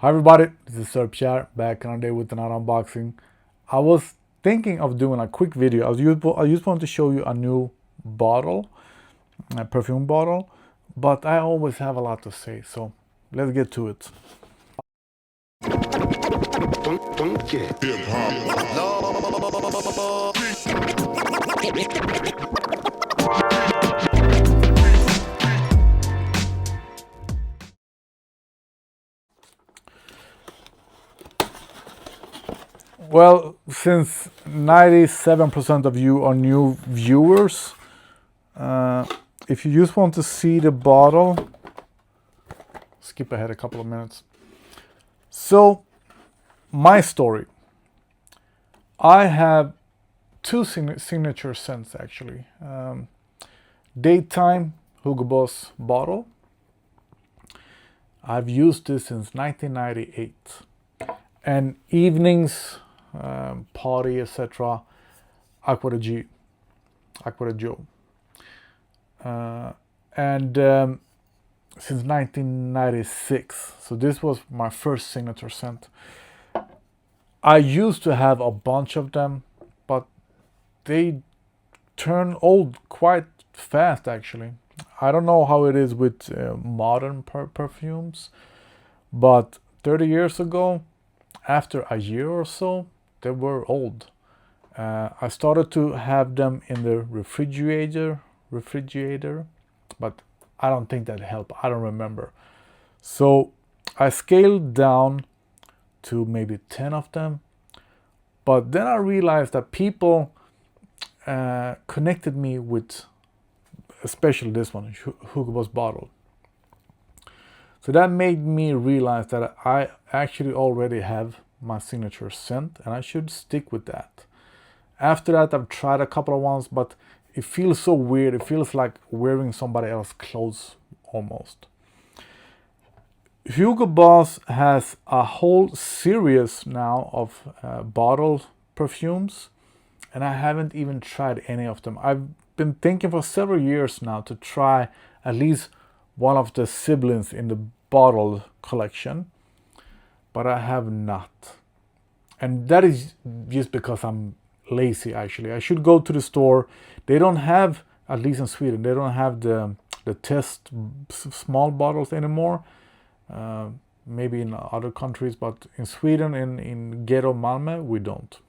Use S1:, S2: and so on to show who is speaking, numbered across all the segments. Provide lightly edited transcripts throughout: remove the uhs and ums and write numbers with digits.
S1: Hi everybody, this is Sir Pierre back another day with another unboxing. I was thinking of doing a quick video. I just wanted to show you a new bottle, a perfume bottle, but I always have a lot to say, so let's get to it. Well, since 97% of you are new viewers, if you just want to see the bottle, skip ahead a couple of minutes. So, my story. I have two signature scents actually. Daytime Hugo Boss Bottle. I've used this since 1998. And evenings, party, etc. Aqua de Joe. And since 1996. So this was my first signature scent. I used to have a bunch of them, but they turn old quite fast actually. I don't know how it is with modern perfumes, but 30 years ago, after a year or so, they were old. I started to have them in the refrigerator, but I don't think that helped. I don't remember. So I scaled down to maybe 10 of them. But then I realized that people connected me with, especially this one, Hugo Boss Bottled. So that made me realize that I actually already have my signature scent and I should stick with that. After that, I've tried a couple of ones, but it feels so weird. It feels like wearing somebody else's clothes almost. Hugo Boss has a whole series now of bottled perfumes, and I haven't even tried any of them. I've been thinking for several years now to try at least one of the siblings in the bottled collection, but I have not. And that is just because I'm lazy actually. I should go to the store. They don't have, at least in Sweden, they don't have the test small bottles anymore. Maybe in other countries, but in Sweden, in Ghetto Malmö, we don't.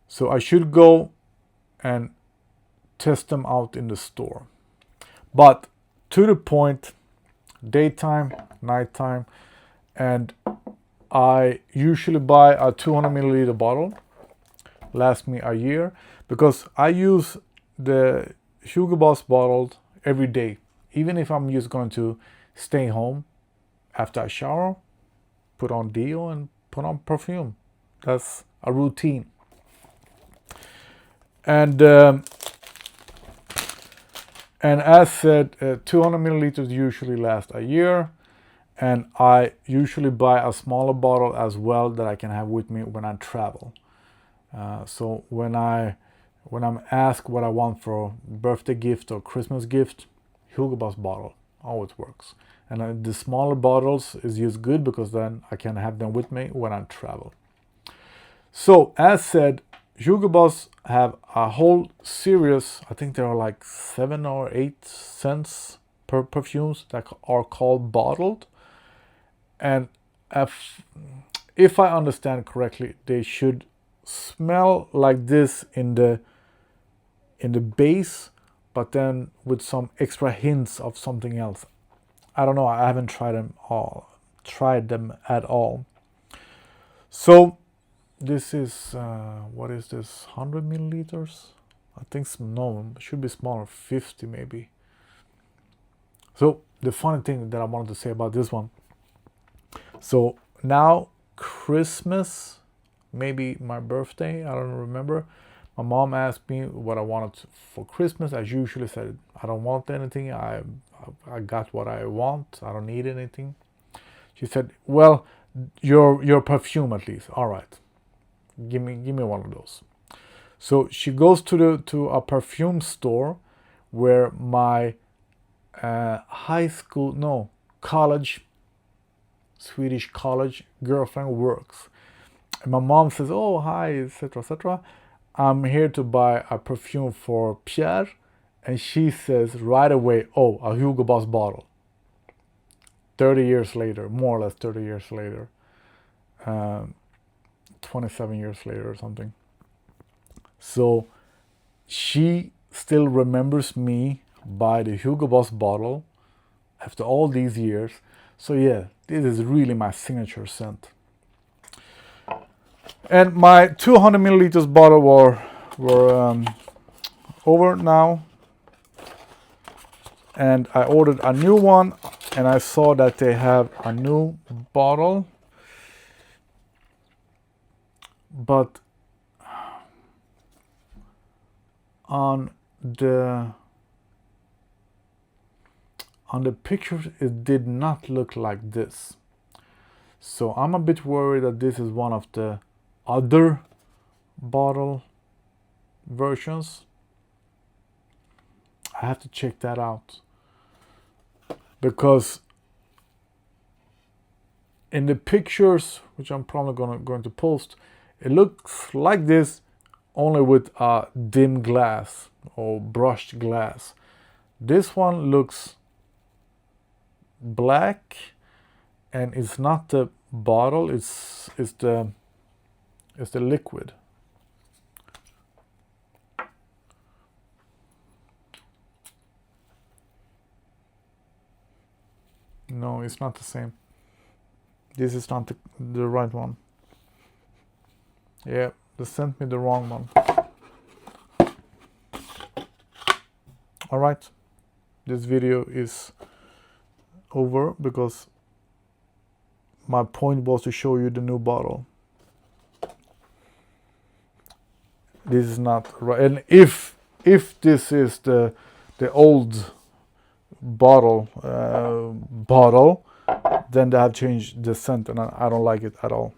S1: So I should go and test them out in the store. But to the point, daytime, nighttime, and I usually buy a 200 milliliter bottle, lasts me a year, because I use the Hugo Boss Bottled every day. Even if I'm just going to stay home after I shower, put on deo and put on perfume. That's a routine. And as said, 200 milliliters usually last a year, and I usually buy a smaller bottle as well that I can have with me when I travel. So when I'm asked what I want for birthday gift or Christmas gift, Hugo Boss Bottle always works. And the smaller bottles is just good because then I can have them with me when I travel. So as said, Hugo Boss have a whole series. I think there are like 7 or 8 scents per perfumes that are called bottled. And if I understand correctly, they should smell like this in the base, but then with some extra hints of something else. I don't know. I haven't tried them at all. So this is what is this? 100 milliliters? I think no, it should be smaller. 50 maybe. So the funny thing that I wanted to say about this one. So now Christmas, maybe my birthday, I don't remember. My mom asked me what I wanted for Christmas. I usually said I don't want anything. I got what I want. I don't need anything. She said, "Well, your perfume at least. All right, give me one of those." So she goes to a perfume store where my college Swedish college girlfriend works. And my mom says, "Oh, hi, etc., etc. I'm here to buy a perfume for Pierre." And she says right away, "Oh, a Hugo Boss bottle." 30 years later, more or less 30 years later, 27 years later or something. So she still remembers me by the Hugo Boss bottle after all these years. So yeah, this is really my signature scent. And my 200 milliliters bottle were over now. And I ordered a new one, and I saw that they have a new bottle. But on the pictures, it did not look like this. So I'm a bit worried that this is one of the other bottle versions. I have to check that out, because in the pictures, which I'm probably going to post, it looks like this, only with a dim glass or brushed glass. This one looks black, and it's not the bottle, it's the liquid. No, it's not the same. This is not the right one. Yeah, they sent me the wrong one. Alright, this video is over because my point was to show you the new bottle. This is not right. And if this is the old bottle, then they have changed the scent, and I don't like it at all.